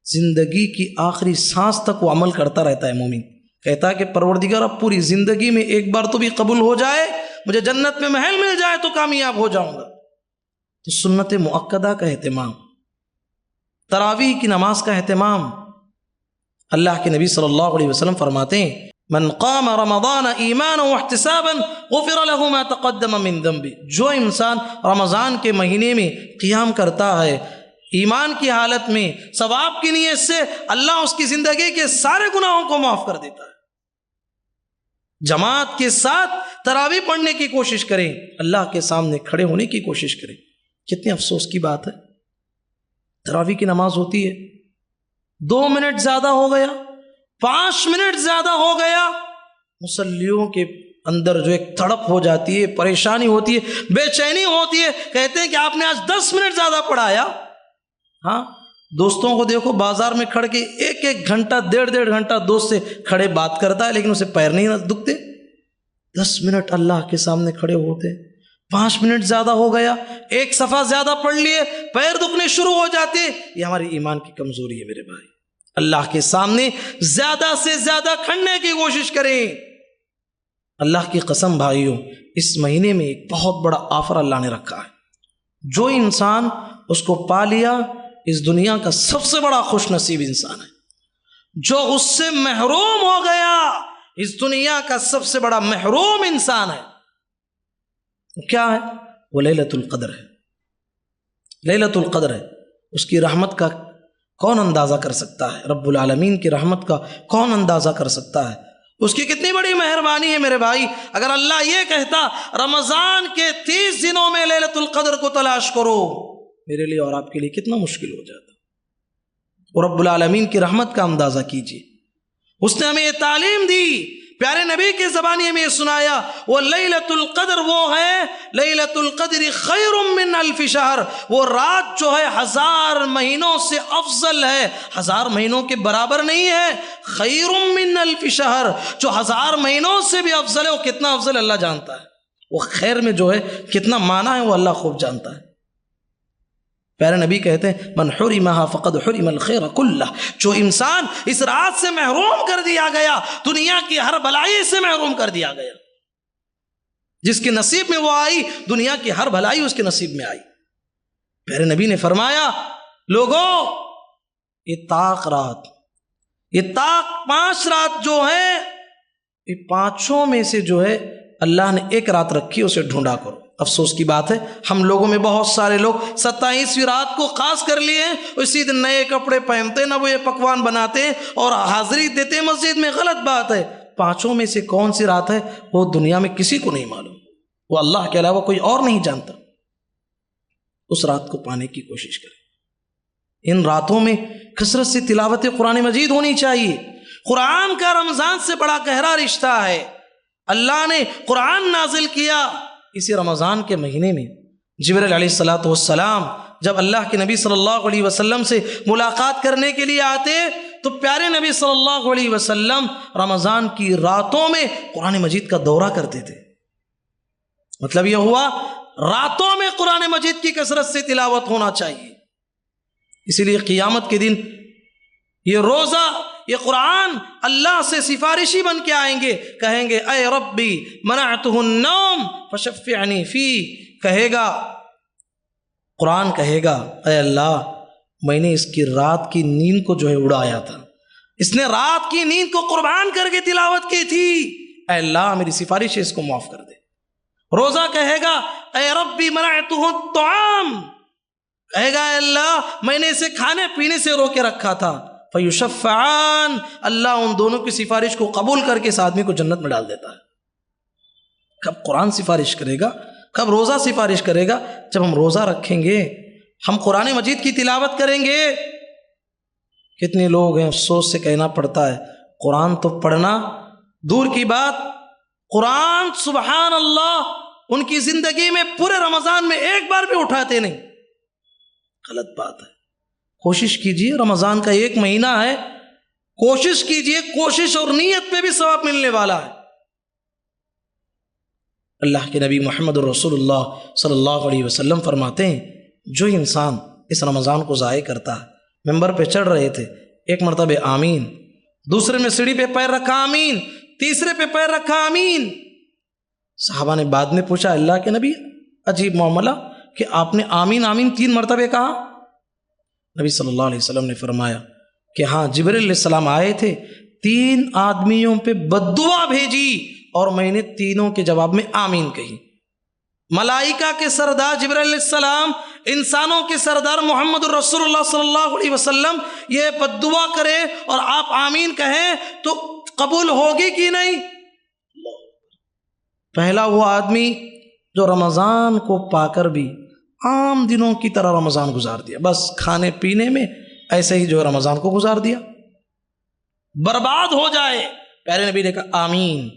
زندگی کی آخری سانس تک وہ عمل کرتا رہتا ہے مومن، کہتا ہے کہ پروردگار اب پوری زندگی میں ایک بار تو بھی قبول ہو جائے، مجھے جنت میں محل مل جائے تو کامیاب ہو جاؤں گا۔ تو سنت مؤکدہ کا اہتمام، تراویح کی نماز کا اہتمام، اللہ کے نبی صلی اللہ علیہ وسلم فرماتے ہیں من قام رمضان ایمانا واحتسابا غفر له ما تقدم من ذنبه، جو انسان رمضان کے مہینے میں قیام کرتا ہے ایمان کی حالت میں، ثواب کی نیت سے، اللہ اس کی زندگی کے سارے گناہوں کو معاف کر دیتا ہے۔ جماعت کے ساتھ تراویح پڑھنے کی کوشش کریں، اللہ کے سامنے کھڑے ہونے کی کوشش کریں۔ کتنے افسوس کی بات ہے، تراویح کی نماز ہوتی ہے، 2 منٹ زیادہ ہو گیا، 5 منٹ زیادہ ہو گیا، مصلیوں کے اندر جو ایک تڑپ ہو جاتی ہے، پریشانی ہوتی ہے، بے چینی ہوتی ہے، کہتے ہیں کہ آپ نے آج 10 منٹ زیادہ پڑھایا۔ ہاں، دوستوں کو دیکھو بازار میں کھڑ کے 1 گھنٹہ 1.5 گھنٹہ دوست سے کھڑے بات کرتا ہے لیکن اسے پیر نہیں دکھتے۔ 10 منٹ اللہ کے سامنے کھڑے ہوتے، 5 منٹ زیادہ ہو گیا، 1 صفحہ زیادہ پڑھ لیے، پیر دکھنے شروع ہو جاتے۔ یہ ہماری ایمان کی کمزوری ہے میرے بھائی، اللہ کے سامنے زیادہ سے زیادہ کھڑنے کی کوشش کریں۔ اللہ کی قسم بھائیوں، اس مہینے میں ایک بہت بڑا آفر اللہ نے رکھا ہے، جو انسان اس کو پا لیا اس دنیا کا سب سے بڑا خوش نصیب انسان ہے، جو اس سے محروم ہو گیا اس دنیا کا سب سے بڑا محروم انسان ہے۔ کیا ہے وہ؟ لیلۃ القدر ہے، لیلۃ القدر ہے۔ اس کی رحمت کا کون اندازہ کر سکتا ہے؟ رب العالمین کی رحمت کا کون اندازہ کر سکتا ہے؟ اس کی کتنی بڑی مہربانی ہے میرے بھائی۔ اگر اللہ یہ کہتا رمضان کے 30 دنوں میں لیلۃ القدر کو تلاش کرو، میرے لیے اور آپ کے لیے کتنا مشکل ہو جاتا۔ اور رب العالمین کی رحمت کا اندازہ کیجیے، اس نے ہمیں یہ تعلیم دی۔ پیارے نبی کے زبانی میں سنایا وہ لیلۃ القدر وہ ہے لیلۃ القدر خیر من الف شہر، وہ رات جو ہے 1000 مہینوں سے افضل ہے، 1000 مہینوں کے برابر نہیں ہے، خیر من الف شہر، جو 1000 مہینوں سے بھی افضل ہے۔ وہ کتنا افضل اللہ جانتا ہے، وہ خیر میں جو ہے کتنا معنی ہے وہ اللہ خوب جانتا ہے۔ پیارے نبی کہتے ہیں من حرمها فقد حرم الخیر کلہ، جو انسان اس رات سے محروم کر دیا گیا دنیا کی ہر بلائی سے محروم کر دیا گیا، جس کے نصیب میں وہ آئی دنیا کی ہر بھلائی اس کے نصیب میں آئی۔ پیارے نبی نے فرمایا لوگوں یہ طاق رات، یہ طاق 5 رات جو ہے، یہ 5 میں سے جو ہے اللہ نے ایک رات رکھی، اسے ڈھونڈا کرو۔ افسوس کی بات ہے ہم لوگوں میں بہت سارے لوگ 27ویں رات کو خاص کر لیے ہیں، اسی دن نئے کپڑے پہنتے، نہ وہ یہ پکوان بناتے ہیں اور حاضری دیتے مسجد میں، غلط بات ہے۔ 5 میں سے کون سی رات ہے وہ دنیا میں کسی کو نہیں معلوم، وہ اللہ کے علاوہ کوئی اور نہیں جانتا۔ اس رات کو پانے کی کوشش کریں۔ ان راتوں میں کثرت سے تلاوت قرآن مجید ہونی چاہیے۔ قرآن کا رمضان سے بڑا گہرا رشتہ ہے۔ اللہ نے قرآن نازل کیا اسی رمضان کے مہینے میں۔ جبرائیل علیہ السلام جب اللہ کے نبی صلی اللہ علیہ وسلم سے ملاقات کرنے کے لیے آتے تو پیارے نبی صلی اللہ علیہ وسلم رمضان کی راتوں میں قرآن مجید کا دورہ کرتے تھے۔ مطلب یہ ہوا راتوں میں قرآن مجید کی کثرت سے تلاوت ہونا چاہیے۔ اسی لیے قیامت کے دن یہ روزہ، یہ قرآن اللہ سے سفارشی بن کے آئیں گے، کہیں گے اے ربی منعتہ النوم فشفعنی فی، کہے گا قرآن کہے گا اے اللہ میں نے اس کی رات کی نیند کو جو ہے اڑایا تھا، اس نے رات کی نیند کو قربان کر کے تلاوت کی تھی، اے اللہ میری سفارش ہے اس کو معاف کر دے۔ روزہ کہے گا اے ربی منعتہ الطعام، کہے گا اے اللہ میں نے اسے کھانے پینے سے روکے رکھا تھا، فیشفعان، اللہ ان دونوں کی سفارش کو قبول کر کے اس آدمی کو جنت میں ڈال دیتا ہے۔ کب قرآن سفارش کرے گا، کب روزہ سفارش کرے گا؟ جب ہم روزہ رکھیں گے، ہم قرآن مجید کی تلاوت کریں گے۔ کتنے لوگ ہیں افسوس سے کہنا پڑتا ہے قرآن تو پڑھنا دور کی بات، قرآن سبحان اللہ ان کی زندگی میں پورے رمضان میں ایک بار بھی اٹھاتے نہیں۔ غلط بات ہے۔ کوشش کیجئے، رمضان کا 1 مہینہ ہے، کوشش کیجئے، کوشش اور نیت پہ بھی ثواب ملنے والا ہے۔ اللہ کے نبی محمد رسول اللہ صلی اللہ علیہ وسلم فرماتے ہیں جو انسان اس رمضان کو ضائع کرتا ہے، ممبر پہ چڑھ رہے تھے، ایک مرتبہ آمین، دوسرے میں سیڑھی پہ پیر رکھا آمین، تیسرے پہ پیر رکھا آمین۔ صحابہ نے بعد میں پوچھا اللہ کے نبی عجیب معاملہ کہ آپ نے آمین آمین 3 مرتبہ کہا؟ نبی صلی اللہ علیہ وسلم نے فرمایا کہ ہاں جبرائیل علیہ السلام آئے تھے، 3 آدمیوں پہ بد دعا بھیجی اور میں نے تینوں کے جواب میں آمین کہی۔ ملائکہ کے سردار جبرائیل علیہ السلام، انسانوں کے سردار محمد رسول اللہ صلی اللہ علیہ وسلم یہ بد دعا کرے اور آپ آمین کہیں تو قبول ہوگی کہ نہیں؟ پہلا وہ آدمی جو رمضان کو پا کر بھی عام دنوں کی طرح رمضان گزار دیا، بس کھانے پینے میں ایسے ہی جو ہے رمضان کو گزار دیا، برباد ہو جائے۔ پیارے نبی نے کہا آمین۔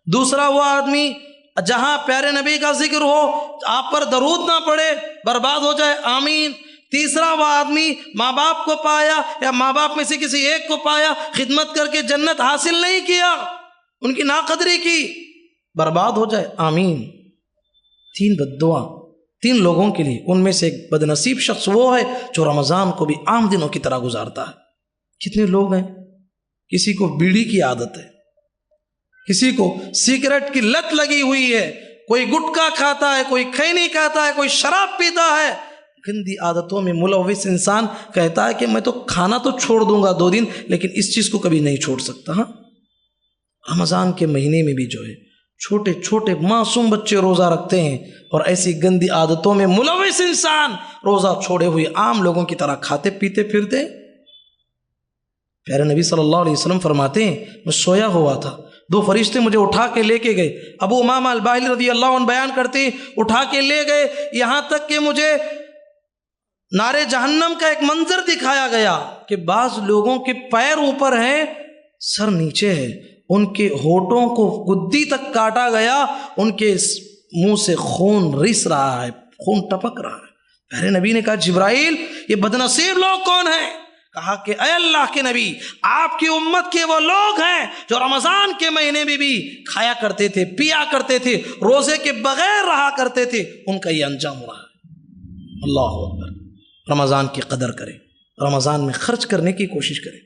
دوسرا وہ آدمی جہاں پیارے نبی کا ذکر ہو آپ پر درود نہ پڑے، برباد ہو جائے، آمین۔ تیسرا وہ آدمی ماں باپ کو پایا یا ماں باپ میں سے کسی ایک کو پایا، خدمت کر کے جنت حاصل نہیں کیا، ان کی ناقدری کی، برباد ہو جائے، آمین۔ 3 بد دعا 3 لوگوں کے لیے، ان میں سے ایک بد نصیب شخص وہ ہے جو رمضان کو بھی عام دنوں کی طرح گزارتا ہے۔ کتنے لوگ ہیں، کسی کو بیڑی کی عادت ہے، کسی کو سگریٹ کی لت لگی ہوئی ہے، کوئی گٹکا کھاتا ہے، کوئی کھینی کھاتا ہے، کوئی شراب پیتا ہے، گندی عادتوں میں ملوث انسان کہتا ہے کہ میں تو کھانا تو چھوڑ دوں گا 2 دن لیکن اس چیز کو کبھی نہیں چھوڑ سکتا۔ ہاں رمضان کے مہینے میں بھی جو ہے چھوٹے چھوٹے معصوم بچے روزہ رکھتے ہیں اور ایسی گندی عادتوں میں ملوث انسان روزہ چھوڑے ہوئے عام لوگوں کی طرح کھاتے پیتے پھرتے۔ پیارے نبی صلی اللہ علیہ وسلم فرماتے ہیں میں سویا ہوا تھا، 2 فرشتے مجھے اٹھا کے لے کے گئے، ابو امامہ الباہلی رضی اللہ عنہ بیان کرتے ہیں اٹھا کے لے گئے، یہاں تک کہ مجھے نار جہنم کا ایک منظر دکھایا گیا کہ بعض لوگوں کے پیر اوپر ہیں، سر نیچے ہے، ان کے ہونٹوں کو گدی تک کاٹا گیا، ان کے منہ سے خون رس رہا ہے، خون ٹپک رہا ہے۔ پیارے نبی نے کہا جبرائیل یہ بدنصیب لوگ کون ہیں؟ کہا کہ اے اللہ کے نبی، آپ کی امت کے وہ لوگ ہیں جو رمضان کے مہینے میں بھی کھایا کرتے تھے، پیا کرتے تھے، روزے کے بغیر رہا کرتے تھے، ان کا یہ انجام ہو رہا ہے۔ اللہ اکبر۔ رمضان کی قدر کریں، رمضان میں خرچ کرنے کی کوشش کریں۔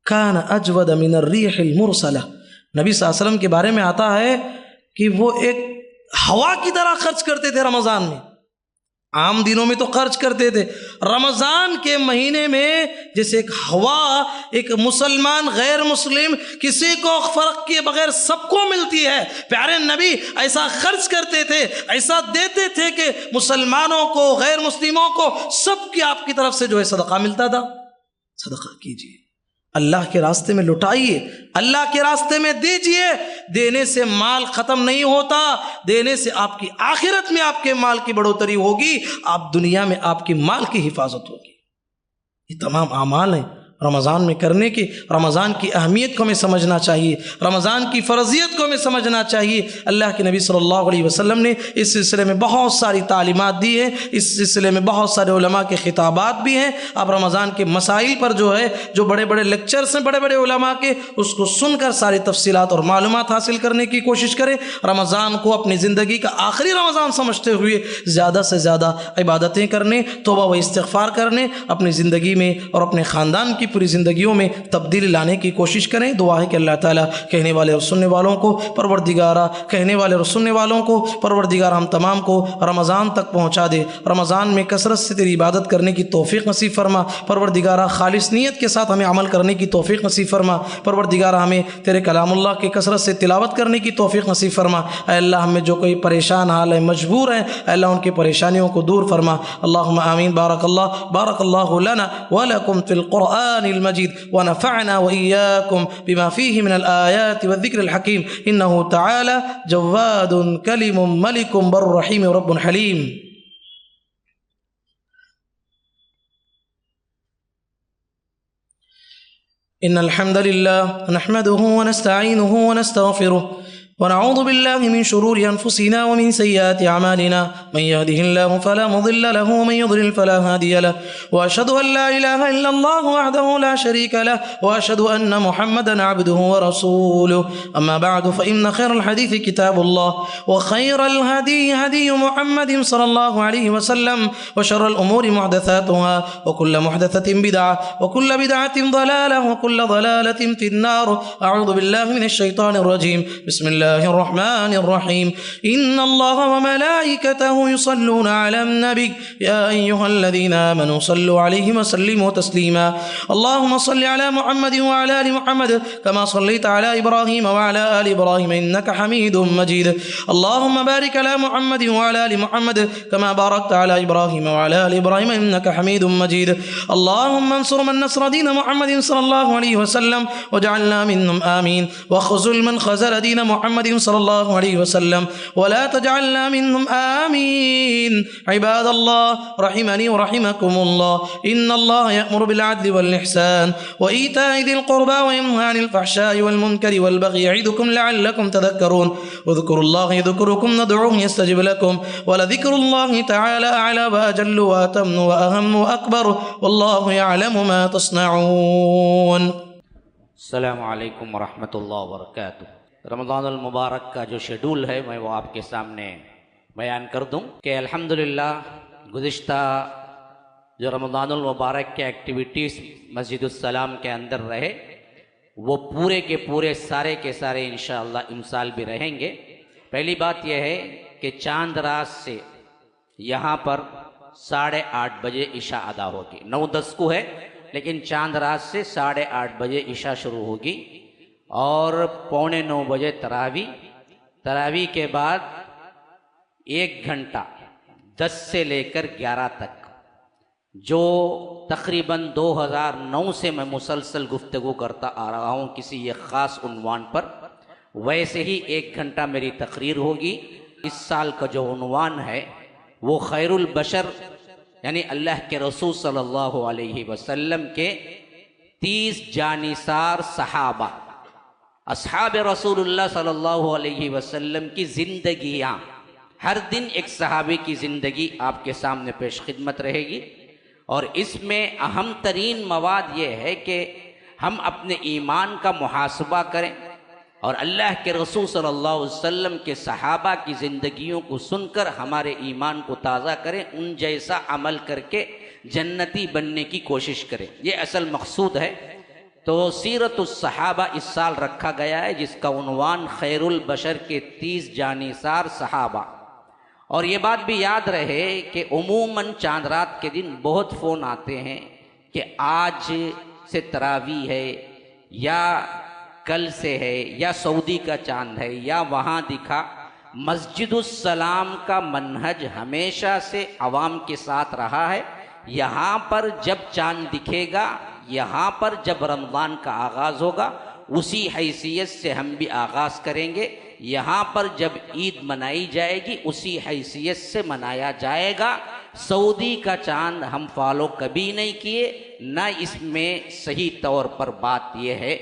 کان اجود من الریح المرسلہ، نبی صلی اللہ علیہ وسلم کے بارے میں آتا ہے کہ وہ ایک ہوا کی طرح خرچ کرتے تھے رمضان میں۔ عام دنوں میں تو خرچ کرتے تھے، رمضان کے مہینے میں جیسے ایک ہوا، ایک مسلمان غیر مسلم کسی کو فرق کیے بغیر سب کو ملتی ہے، پیارے نبی ایسا خرچ کرتے تھے، ایسا دیتے تھے کہ مسلمانوں کو، غیر مسلموں کو، سب کی آپ کی طرف سے جو ہے صدقہ ملتا تھا۔ صدقہ کیجیے، اللہ کے راستے میں لٹائیے، اللہ کے راستے میں دیجیے۔ دینے سے مال ختم نہیں ہوتا، دینے سے آپ کی آخرت میں آپ کے مال کی بڑھوتری ہوگی، آپ دنیا میں آپ کی مال کی حفاظت ہوگی۔ یہ تمام اعمال ہیں رمضان میں کرنے کی۔ رمضان کی اہمیت کو ہمیں سمجھنا چاہیے، رمضان کی فرضیت کو ہمیں سمجھنا چاہیے۔ اللہ کے نبی صلی اللہ علیہ وسلم نے اس سلسلے میں بہت ساری تعلیمات دی ہیں، اس سلسلے میں بہت سارے علماء کے خطابات بھی ہیں۔ آپ رمضان کے مسائل پر جو ہے، جو بڑے بڑے لیکچرز ہیں بڑے بڑے علماء کے، اس کو سن کر ساری تفصیلات اور معلومات حاصل کرنے کی کوشش کریں۔ رمضان کو اپنی زندگی کا آخری رمضان سمجھتے ہوئے زیادہ سے زیادہ عبادتیں کرنے، توبہ و استغفار کرنے، اپنی زندگی میں اور اپنے خاندان کی پوری زندگیوں میں تبدیلی لانے کی کوشش کریں۔ دعا ہے کہ اللہ تعالیٰ کہنے والے اور سننے والوں کو، پروردگارہ کہنے والے اور سننے والوں کو، پروردگار ہم تمام کو رمضان تک پہنچا دے۔ رمضان میں کثرت سے تیری عبادت کرنے کی توفیق نصیب فرما، پروردگارہ خالص نیت کے ساتھ ہمیں عمل کرنے کی توفیق نصیب فرما، پروردگارہ ہمیں تیرے کلام اللہ کی کثرت سے تلاوت کرنے کی توفیق نصیب فرما۔ اے اللہ ہم میں جو کوئی پریشان حال ہے، مجبور ہیں، اے اللہ ان کی پریشانیوں کو دور فرما۔ اللہم آمین۔ بارک اللہ لنا ولکم فی القرآن المجید ونفعنا وإياكم بما فيه من الآيات والذكر الحكيم إنه تعالى جواد كلم ملك بر رحيم رب حليم۔ إن الحمد لله نحمده ونستعينه ونستغفره ونعوذ بالله من شرور أنفسنا ومن سيئات أعمالنا، من يهده الله فلا مضل له ومن يضلل فلا هادي له، وأشهد أن لا إله إلا الله وحده لا شريك له، وأشهد أن محمدا عبده ورسوله، أما بعد فإن خير الحديث كتاب الله، وخير الهدي هدي محمد صلى الله عليه وسلم، وشر الأمور محدثاتها، وكل محدثة بدعة، وكل بدعة ضلالة، وكل ضلالة في النار۔ أعوذ بالله من الشيطان الرجيم، بسم الله الرحمن الرحيم۔ إن الله وملائكته يصلون على النبي يا أيها الذين آمنوا صلوا عليه وسلموا تسليما۔ اللهم صل على محمد وعلى آل محمد كما صليت على إبراهيم وعلى آل إبراهيم إنك حميد مجيد۔ اللهم بارك على محمد وعلى آل محمد كما باركت على إبراهيم وعلى آل إبراهيم إنك حميد مجيد۔ اللهم انصر من نصر دين محمد صلى الله عليه وسلم واجعلنا منهم آمين، واخذل من خذل دين محمد صلى الله عليه وسلم ولا تجعلنا منهم آمين۔ عباد الله رحمني ورحمكم الله، إن الله يأمر بالعدل والإحسان وإيتاء ذي القربى وينهى عن الفحشاء والمنكر والبغي يعظكم لعلكم تذكرون۔ اذكروا الله يذكركم وادعوه يستجب لكم، ولذكر الله تعالى أعلى وأجل وأتم وأهم وأكبر، والله يعلم ما تصنعون۔ السلام علیکم ورحمۃ اللہ وبرکاتہ۔ رمضان المبارک کا جو شیڈول ہے میں وہ آپ کے سامنے بیان کر دوں کہ الحمدللہ گزشتہ جو رمضان المبارک کے ایکٹیویٹیز مسجد السلام کے اندر رہے وہ پورے کے پورے سارے کے سارے انشاءاللہ امسال بھی رہیں گے۔ پہلی بات یہ ہے کہ چاند رات سے یہاں پر 8:30 بجے عشاء ادا ہوگی، 9:10 کو ہے لیکن چاند رات سے 8:30 بجے عشاء شروع ہوگی، اور 8:45 بجے تراویح کے بعد 1 گھنٹہ 10 سے لے کر 11 تک، جو تقریباً 2009 سے میں مسلسل گفتگو کرتا آ رہا ہوں کسی یہ خاص عنوان پر، ویسے ہی 1 گھنٹہ میری تقریر ہوگی۔ اس سال کا جو عنوان ہے وہ خیر البشر، یعنی اللہ کے رسول صلی اللہ علیہ وسلم کے 30 جانثار صحابہ اصحاب رسول اللہ صلی اللہ علیہ وسلم کی زندگیاں، ہر دن ایک صحابی کی زندگی آپ کے سامنے پیش خدمت رہے گی، اور اس میں اہم ترین مواد یہ ہے کہ ہم اپنے ایمان کا محاسبہ کریں اور اللہ کے رسول صلی اللہ علیہ وسلم کے صحابہ کی زندگیوں کو سن کر ہمارے ایمان کو تازہ کریں، ان جیسا عمل کر کے جنتی بننے کی کوشش کریں، یہ اصل مقصود ہے۔ تو سیرت الصحابہ اس سال رکھا گیا ہے، جس کا عنوان خیر البشر کے 30 جانثار صحابہ۔ اور یہ بات بھی یاد رہے کہ عموماً چاند رات کے دن بہت فون آتے ہیں کہ آج سے تراویح ہے، یا کل سے ہے، یا سعودی کا چاند ہے، یا وہاں دکھا۔ مسجد السلام کا منہج ہمیشہ سے عوام کے ساتھ رہا ہے، یہاں پر جب چاند دکھے گا، یہاں پر جب رمضان کا آغاز ہوگا، اسی حیثیت سے ہم بھی آغاز کریں گے، یہاں پر جب عید منائی جائے گی اسی حیثیت سے منایا جائے گا۔ سعودی کا چاند ہم فالو کبھی نہیں کیے، نہ اس میں صحیح طور پر بات یہ ہے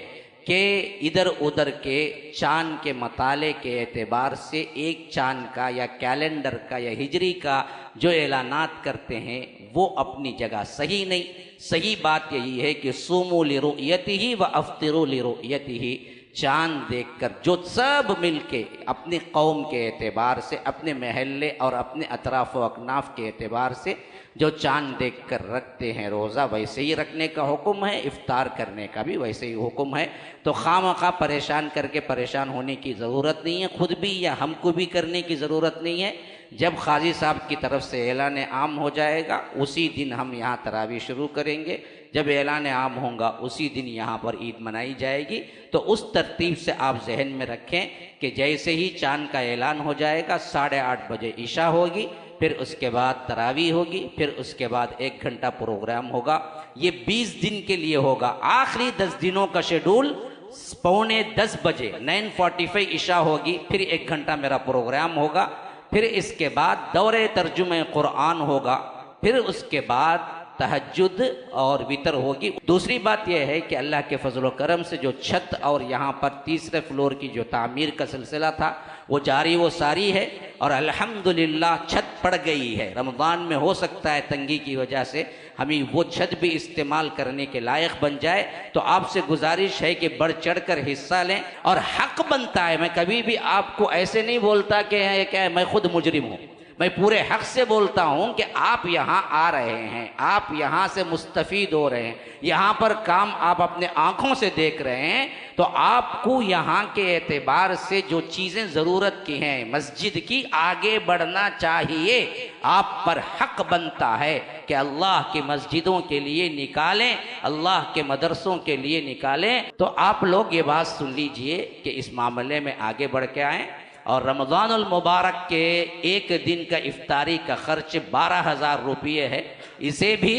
کہ ادھر ادھر کے چاند کے مطالعے کے اعتبار سے ایک چاند کا یا کیلنڈر کا یا ہجری کا جو اعلانات کرتے ہیں وہ اپنی جگہ صحیح نہیں۔ صحیح بات یہی ہے کہ صوموا لرؤیتہ وافطروا لرؤیتہ، چاند دیکھ کر جو سب مل کے اپنی قوم کے اعتبار سے، اپنے محلے اور اپنے اطراف و اکناف کے اعتبار سے جو چاند دیکھ کر رکھتے ہیں روزہ، ویسے ہی رکھنے کا حکم ہے، افطار کرنے کا بھی ویسے ہی حکم ہے۔ تو خواہ پریشان کر کے پریشان ہونے کی ضرورت نہیں ہے، خود بھی یا ہم کو بھی کرنے کی ضرورت نہیں ہے۔ جب قاضی صاحب کی طرف سے اعلان عام ہو جائے گا اسی دن ہم یہاں تراویح شروع کریں گے، جب اعلان عام ہوگا اسی دن یہاں پر عید منائی جائے گی۔ تو اس ترتیب سے آپ ذہن میں رکھیں کہ جیسے ہی چاند کا اعلان ہو جائے گا 8:30 بجے عشاء ہوگی، پھر اس کے بعد تراویح ہوگی، پھر اس کے بعد 1 گھنٹہ پروگرام ہوگا۔ یہ 20 دن کے لیے ہوگا۔ آخری 10 دنوں کا شیڈول 9:45 بجے 9:45 عشاء ہوگی، پھر 1 گھنٹہ میرا پروگرام ہوگا، پھر اس کے بعد دورے ترجمہ قرآن ہوگا، پھر اس کے بعد تہجد اور وتر ہوگی۔ دوسری بات یہ ہے کہ اللہ کے فضل و کرم سے جو چھت اور یہاں پر تیسرے فلور کی جو تعمیر کا سلسلہ تھا وہ جاری و ساری ہے، اور الحمدللہ چھت پڑ گئی ہے۔ رمضان میں ہو سکتا ہے تنگی کی وجہ سے ہمیں وہ چھت بھی استعمال کرنے کے لائق بن جائے، تو آپ سے گزارش ہے کہ بڑھ چڑھ کر حصہ لیں، اور حق بنتا ہے۔ میں کبھی بھی آپ کو ایسے نہیں بولتا کہ میں خود مجرم ہوں، میں پورے حق سے بولتا ہوں کہ آپ یہاں آ رہے ہیں، آپ یہاں سے مستفید ہو رہے ہیں، یہاں پر کام آپ اپنے آنکھوں سے دیکھ رہے ہیں، تو آپ کو یہاں کے اعتبار سے جو چیزیں ضرورت کی ہیں مسجد کی، آگے بڑھنا چاہیے۔ آپ پر حق بنتا ہے کہ اللہ کی مسجدوں کے لیے نکالیں، اللہ کے مدرسوں کے لیے نکالیں۔ تو آپ لوگ یہ بات سن لیجئے کہ اس معاملے میں آگے بڑھ کے آئیں، اور رمضان المبارک کے 1 دن کا افطاری کا خرچ 12,000 روپیے ہے، اسے بھی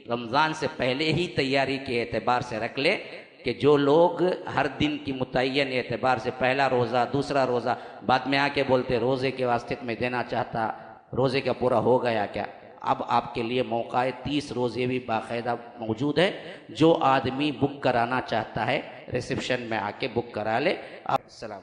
رمضان سے پہلے ہی تیاری کے اعتبار سے رکھ لے کہ جو لوگ ہر دن کی متعین اعتبار سے پہلا روزہ، دوسرا روزہ، بعد میں آ کے بولتے روزے کے واسطے میں دینا چاہتا، روزے کا پورا ہو گیا کیا؟ اب آپ کے لیے موقع ہے، 30 روزے بھی باقاعدہ موجود ہے۔ جو آدمی بک کرانا چاہتا ہے ریسیپشن میں آ کے بک کرا لے۔ السلام